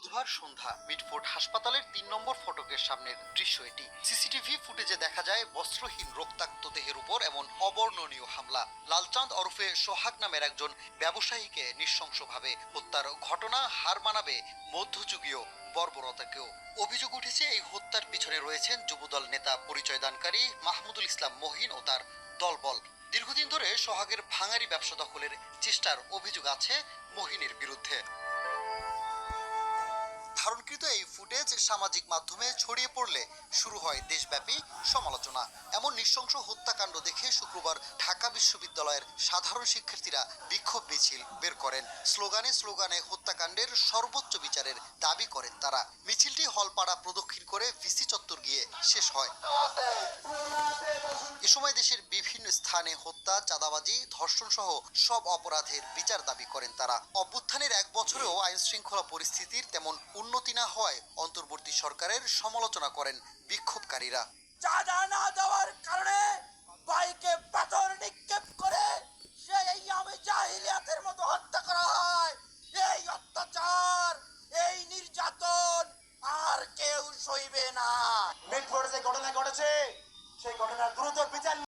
বুধবার সন্ধ্যা মিটফোর্ড হাসপাতালের ৩ নম্বর ফটকের সামনের দৃশ্য এটি। সিসিটিভি ফুটেজে দেখা যায় বস্ত্রহীন রক্তাক্ত দেহের উপর এমন অবর্ণনীয় হামলা। লালচাঁদ ওরফে সোহাগ নামের একজন ব্যবসায়ীকে নৃশংসভাবে হত্যার ঘটনা হার মানাবে মধ্যযুগীয় বর্বরতাকেও। অভিযোগ উঠেছে এই হত্যার পিছনে রয়েছেন যুবদল নেতা পরিচয়দানকারী মাহমুদুল ইসলাম মহিন ও তার দলবল। দীর্ঘদিন ধরে সোহাগের ভাঙারি ব্যবসা দখলের চেষ্টার অভিযোগ আছে মহিনের বিরুদ্ধে। ধারণকৃত এই ফুটেজ সামাজিক মাধ্যমে ছড়িয়ে পড়লে শুরু হয় দেশব্যাপী সমালোচনা। এমন নৃশংস হত্যাকাণ্ড দেখে শুক্রবার ঢাকা বিশ্ববিদ্যালয়ের সাধারণ শিক্ষার্থীরা বিক্ষোভ মিছিল বের করেন। স্লোগানে স্লোগানে হত্যাকাণ্ডের সর্বোচ্চ বিচারের দাবি করেন তারা। মিছিলটি হলপাড়া প্রদক্ষিণ করে ভিসি চত্বর গিয়ে শেষ হয়। এ সময় দেশের বিভিন্ন স্থানে হত্যা, চাঁদাবাজি, ধর্ষণ সহ সব অপরাধের বিচার দাবি করেন তারা। অভ্যুত্থানের 1 বছরেও আইন শৃঙ্খলা পরিস্থিতির তেমন উন্নতি না হওয়ায় অন্তর্বর্তী সরকারের সমালোচনা করেন বিক্ষোভকারীরা। চাঁদা না দেওয়ার কারণে বাইকে পাথর নিক্ষেপ করে সেই আমি জাহিলিয়াতের মতো হত্যা করা হয়। এই অত্যাচার, এই নির্যাতন আর কেউ সইবে না। মিটফোর্ডে যে ঘটনা ঘটেছে সেই ঘটনার দ্রুত বিচার